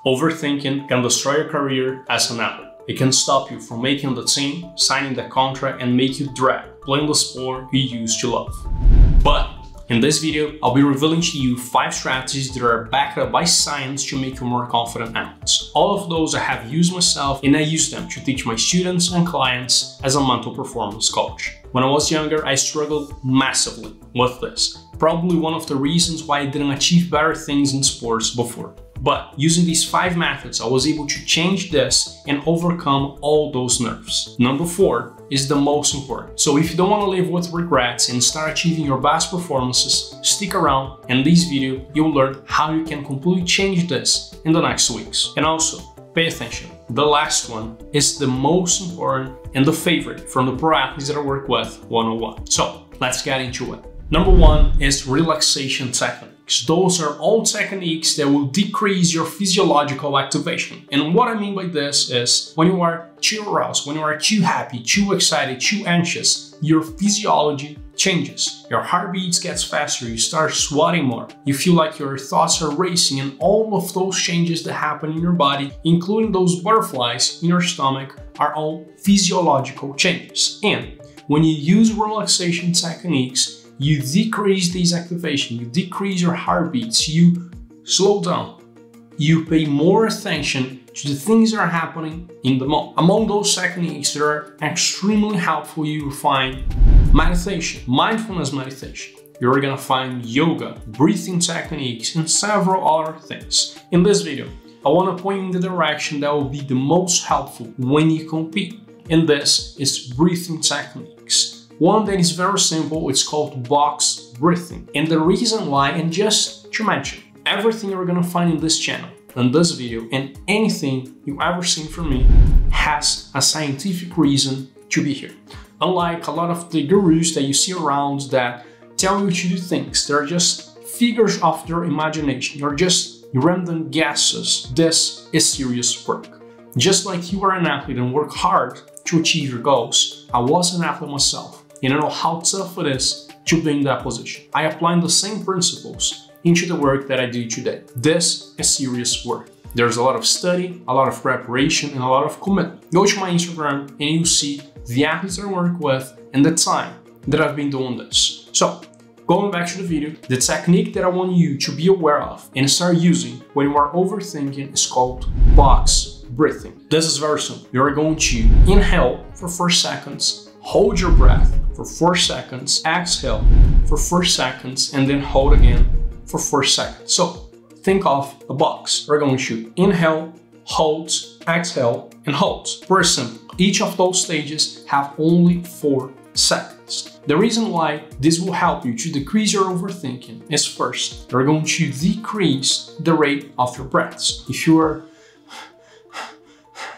Overthinking can destroy your career as an athlete. It can stop you from making the team, signing the contract, and make you dread playing the sport you used to love. But in this video, I'll be revealing to you 5 strategies that are backed up by science to make you more confident athletes. All of those I have used myself, and I use them to teach my students and clients as a mental performance coach. When I was younger, I struggled massively with this. Probably one of the reasons why I didn't achieve better things in sports before. But using these 5 methods, I was able to change this and overcome all those nerves. Number 4 is the most important. So if you don't want to live with regrets and start achieving your best performances, stick around. In this video, you'll learn how you can completely change this in the next weeks. And also, pay attention. The last one is the most important and the favorite from the pro athletes that I work with one-on-one. So let's get into it. Number 1 is relaxation techniques. Those are all techniques that will decrease your physiological activation. And what I mean by this is when you are too aroused, when you are too happy, too excited, too anxious, your physiology changes. Your heartbeat gets faster, you start sweating more, you feel like your thoughts are racing, and all of those changes that happen in your body, including those butterflies in your stomach, are all physiological changes. And when you use relaxation techniques, you decrease these activation, you decrease your heartbeats, you slow down, you pay more attention to the things that are happening in the moment. Among those techniques that are extremely helpful, you will find meditation, mindfulness meditation. You're gonna find yoga, breathing techniques, and several other things. In this video, I wanna point you in the direction that will be the most helpful when you compete. And this is breathing techniques. One that is very simple, it's called box breathing. And the reason why, and just to mention, everything you're gonna find in this channel, in this video, and anything you ever seen from me has a scientific reason to be here. Unlike a lot of the gurus that you see around that tell you to do things, they're just figures of your imagination, you're just random guesses. This is serious work. Just like you are an athlete and work hard to achieve your goals, I was an athlete myself. And I know how tough it is to be in that position. I apply the same principles into the work that I do today. This is serious work. There's a lot of study, a lot of preparation, and a lot of commitment. Go to my Instagram and you'll see the athletes I work with and the time that I've been doing this. So, going back to the video, the technique that I want you to be aware of and start using when you are overthinking is called box breathing. This is very simple. You're going to inhale for 4 seconds, hold your breath for 4 seconds, exhale for 4 seconds, and then hold again for 4 seconds. So think of a box. We're going to inhale, hold, exhale, and hold. Very simple. Each of those stages have only 4 seconds. The reason why this will help you to decrease your overthinking is first, you're going to decrease the rate of your breaths. If you are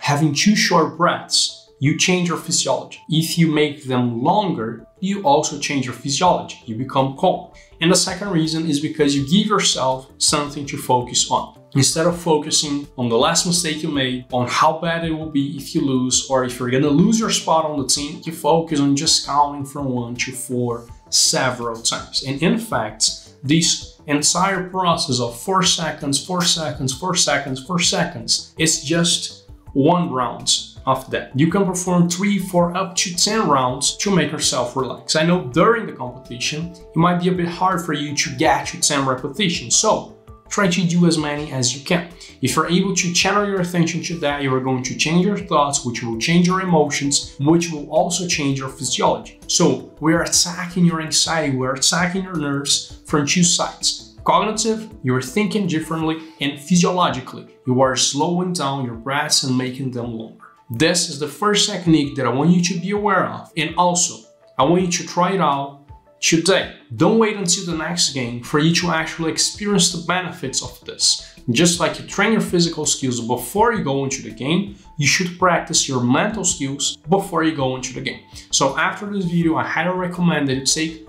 having too short breaths, you change your physiology. If you make them longer, you also change your physiology. You become calm. And the second reason is because you give yourself something to focus on. Instead of focusing on the last mistake you made, on how bad it will be if you lose, or if you're gonna lose your spot on the team, you focus on just counting from 1 to 4 several times. And in fact, this entire process of 4 seconds, 4 seconds, 4 seconds, 4 seconds, is just 1 round of that. You can perform 3, 4, up to 10 rounds to make yourself relax. I know during the competition, it might be a bit hard for you to get to 10 repetitions, so try to do as many as you can. If you're able to channel your attention to that, you are going to change your thoughts, which will change your emotions, which will also change your physiology. So we are attacking your anxiety, we're attacking your nerves from 2 sides. Cognitive, you're thinking differently, and physiologically, you are slowing down your breaths and making them longer. This is the first technique that I want you to be aware of, and also, I want you to try it out today. Don't wait until the next game for you to actually experience the benefits of this. Just like you train your physical skills before you go into the game, you should practice your mental skills before you go into the game. So after this video, I highly recommend that you take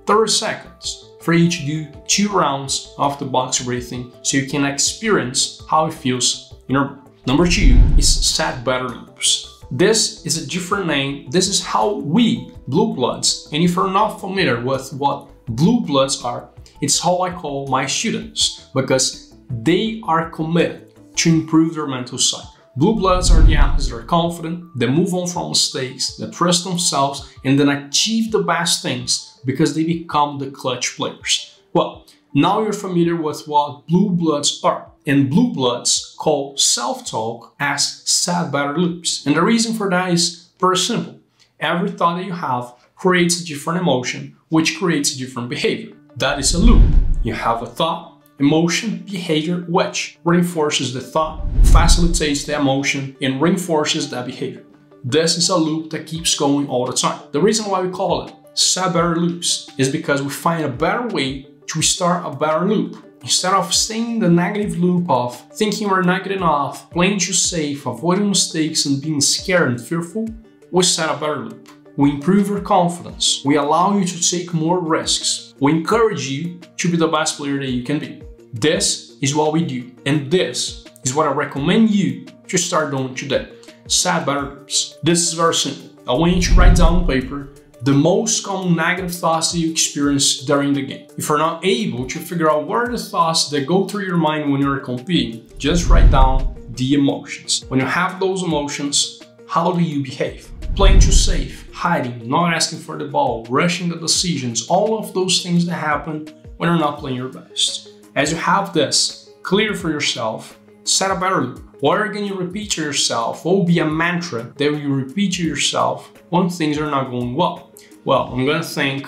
30 seconds for you to do 2 rounds of the box breathing so you can experience how it feels in your body. Number 2 is set better loops. This is a different name. This is how we, blue bloods, and if you're not familiar with what blue bloods are, it's how I call my students, because they are committed to improve their mental side. Blue bloods are the athletes that are confident, that move on from mistakes, that trust themselves, and then achieve the best things because they become the clutch players. Well, now you're familiar with what blue bloods are. And blue bloods call self-talk as sad battery loops. And the reason for that is very simple. Every thought that you have creates a different emotion, which creates a different behavior. That is a loop. You have a thought, emotion, behavior, which reinforces the thought, facilitates the emotion, and reinforces that behavior. This is a loop that keeps going all the time. The reason why we call it sad battery loops is because we find a better way to restart a better loop. Instead of staying in the negative loop of thinking we're not good enough, playing too safe, avoiding mistakes, and being scared and fearful, we set a better loop. We improve your confidence. We allow you to take more risks. We encourage you to be the best player that you can be. This is what we do, and this is what I recommend you to start doing today. Set better loops. This is very simple. I want you to write down on paper the most common negative thoughts that you experience during the game. If you're not able to figure out what are the thoughts that go through your mind when you're competing, just write down the emotions. When you have those emotions, how do you behave? Playing too safe, hiding, not asking for the ball, rushing the decisions, all of those things that happen when you're not playing your best. As you have this clear for yourself, set a better loop. What are you going to repeat to yourself? What will be a mantra that you repeat to yourself when things are not going well? Well, I'm going to think,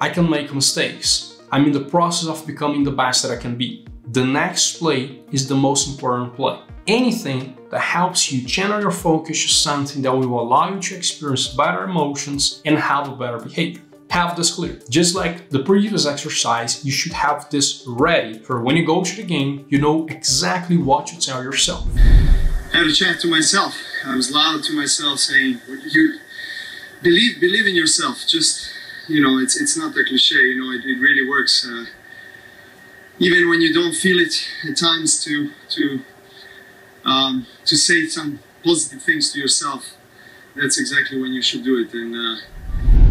I can make mistakes. I'm in the process of becoming the best that I can be. The next play is the most important play. Anything that helps you channel your focus to something that will allow you to experience better emotions and have a better behavior. Have this clear. Just like the previous exercise, you should have this ready for when you go to the game, you know exactly what to tell yourself. I had a chat to myself. I was loud to myself saying, you believe in yourself. Just, you know, it's not a cliche, you know, it really works. Even when you don't feel it at times to say some positive things to yourself, that's exactly when you should do it. And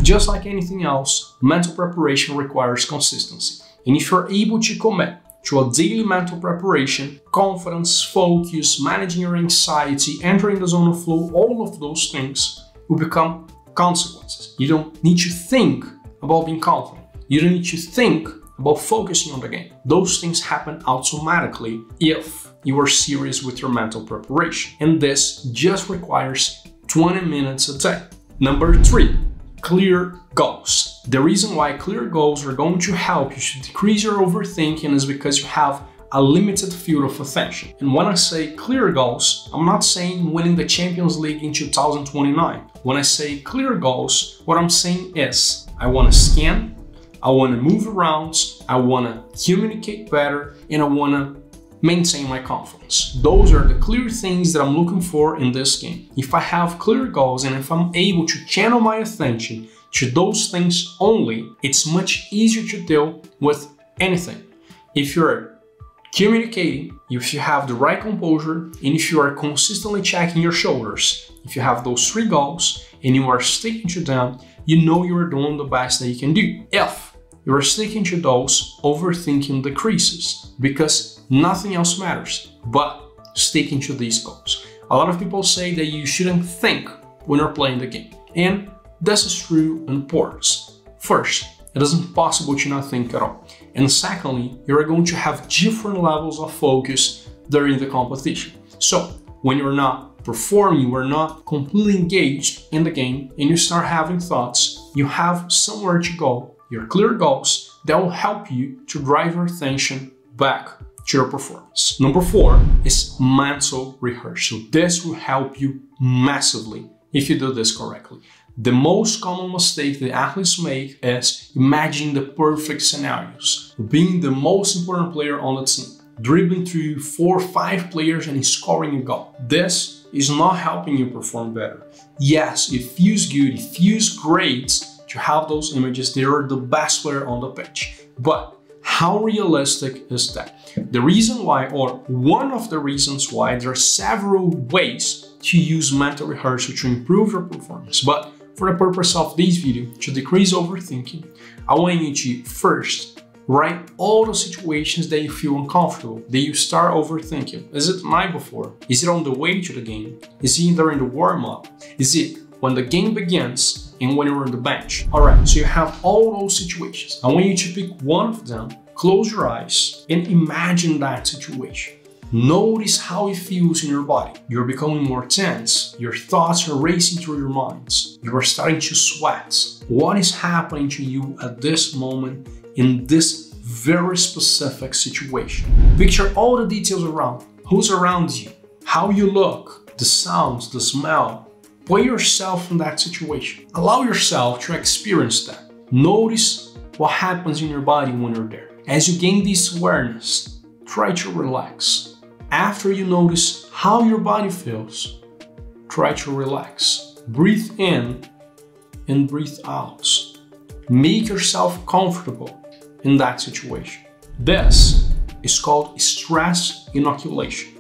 just like anything else, mental preparation requires consistency. And if you're able to commit to a daily mental preparation, confidence, focus, managing your anxiety, entering the zone of flow, all of those things will become consequences. You don't need to think about being confident. You don't need to think about focusing on the game. Those things happen automatically if you are serious with your mental preparation. And this just requires 20 minutes a day. Number 3. Clear goals. The reason why clear goals are going to help you to decrease your overthinking is because you have a limited field of attention. And when I say clear goals, I'm not saying winning the Champions League in 2029. When I say clear goals, what I'm saying is I want to scan, I want to move around, I want to communicate better, and I want to maintain my confidence. Those are the clear things that I'm looking for in this game. If I have clear goals and if I'm able to channel my attention to those things only, it's much easier to deal with anything. If you're communicating, if you have the right composure, and if you are consistently checking your shoulders, if you have those 3 goals and you are sticking to them, you know you are doing the best that you can do. If you are sticking to those, overthinking decreases because nothing else matters but sticking to these goals. A lot of people say that you shouldn't think when you're playing the game, and this is true in parts. First, it is impossible to not think at all. And secondly, you are going to have different levels of focus during the competition. So when you're not performing, you are not completely engaged in the game, and you start having thoughts, you have somewhere to go, your clear goals that will help you to drive your attention back to your performance. Number 4 is mental rehearsal. This will help you massively if you do this correctly. The most common mistake that athletes make is imagining the perfect scenarios, being the most important player on the team, dribbling through 4 or 5 players and scoring a goal. This is not helping you perform better. Yes, it feels good, it feels great to have those images. They are the best player on the pitch. But how realistic is that? The reason why, or one of the reasons why, there are several ways to use mental rehearsal to improve your performance. But for the purpose of this video, to decrease overthinking, I want you to first Write all the situations that you feel uncomfortable, that you start overthinking. Is it the night before? Is it on the way to the game? Is it during the warm-up? Is it when the game begins and when you're on the bench? Alright, so you have all those situations. I want you to pick one of them, close your eyes, and imagine that situation. Notice how it feels in your body. You're becoming more tense. Your thoughts are racing through your minds. You are starting to sweat. What is happening to you at this moment in this very specific situation? Picture all the details around. Who's around you? How you look, the sounds, the smell. Put yourself in that situation. Allow yourself to experience that. Notice what happens in your body when you're there. As you gain this awareness, try to relax. After you notice how your body feels, try to relax. Breathe in and breathe out. Make yourself comfortable in that situation. This is called stress inoculation.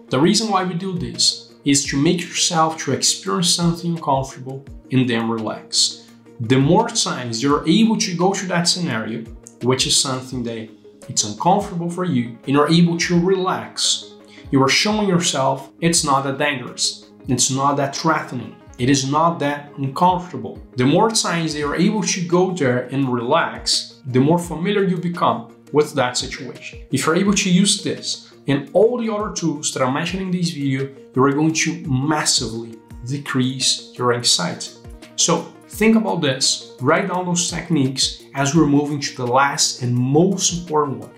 The reason why we do this is to make yourself to experience something uncomfortable and then relax. The more times you're able to go to that scenario, which is something that it's uncomfortable for you, and you're able to relax, you are showing yourself it's not that dangerous, it's not that threatening, it is not that uncomfortable. The more times they are able to go there and relax, the more familiar you become with that situation. If you're able to use this and all the other tools that I mentioned in this video, you are going to massively decrease your anxiety. So think about this, write down those techniques as we're moving to the last and most important one.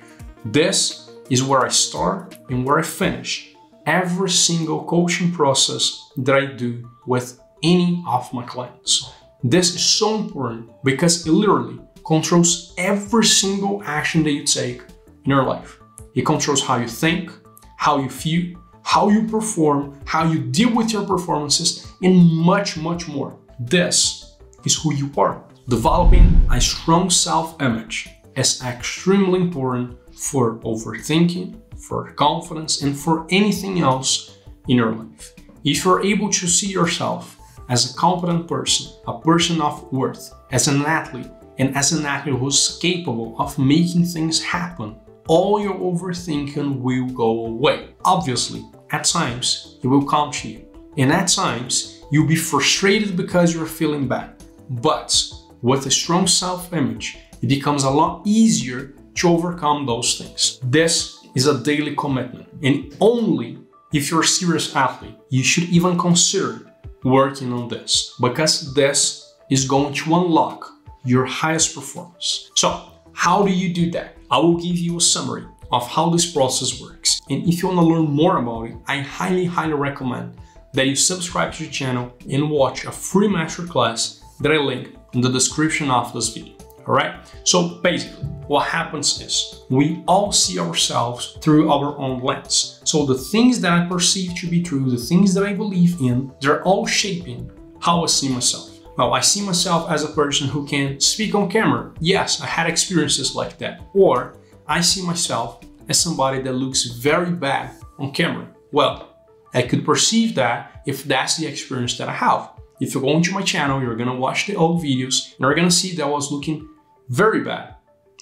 This is where I start and where I finish every single coaching process that I do with any of my clients. This is so important because it literally controls every single action that you take in your life. It controls how you think, how you feel, how you perform, how you deal with your performances, and much, much more. This is who you are. Developing a strong self-image is extremely important for overthinking, for confidence, and for anything else in your life. If you're able to see yourself as a competent person, a person of worth, as an athlete, and as an athlete who's capable of making things happen, all your overthinking will go away. Obviously, at times, it will come to you. And at times, you'll be frustrated because you're feeling bad. But with a strong self-image, it becomes a lot easier to overcome those things. This is a daily commitment. And only if you're a serious athlete, you should even consider working on this, because this is going to unlock your highest performance. So, how do you do that? I will give you a summary of how this process works. And if you want to learn more about it, I highly recommend that you subscribe to the channel and watch a free masterclass that I link in the description of this video. Alright? So basically, what happens is we all see ourselves through our own lens. So the things that I perceive to be true, the things that I believe in, they're all shaping how I see myself. Well, I see myself as a person who can speak on camera. Yes, I had experiences like that. Or I see myself as somebody that looks very bad on camera. Well, I could perceive that if that's the experience that I have. If you go into my channel, you're gonna watch the old videos and you're gonna see that I was looking very bad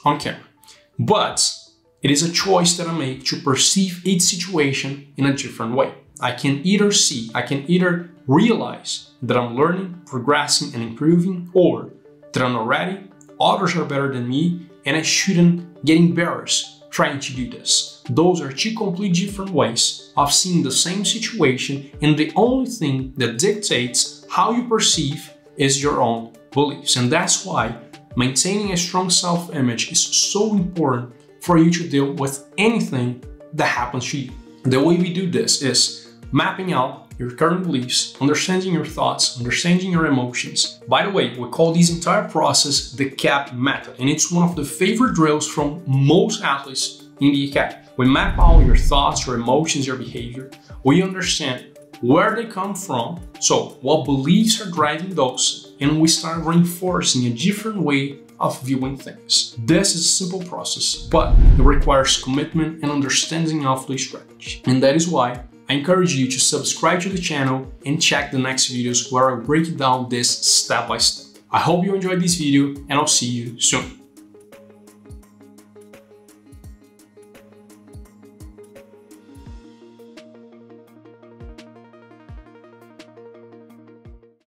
on camera. But it is a choice that I make to perceive each situation in a different way. I can either realize that I'm learning, progressing, and improving, or that I'm not ready, others are better than me, and I shouldn't get embarrassed trying to do this. Those are two completely different ways of seeing the same situation, and the only thing that dictates how you perceive is your own beliefs. And that's why maintaining a strong self-image is so important for you to deal with anything that happens to you. The way we do this is mapping out your current beliefs, understanding your thoughts, understanding your emotions. By the way, we call this entire process the CAP method, and it's one of the favorite drills from most athletes in the academy. We map out your thoughts, your emotions, your behavior. We understand where they come from, so what beliefs are driving those, and we start reinforcing a different way of viewing things. This is a simple process, but it requires commitment and understanding of the strategy. And that is why I encourage you to subscribe to the channel and check the next videos where I break down this step by step. I hope you enjoyed this video, and I'll see you soon.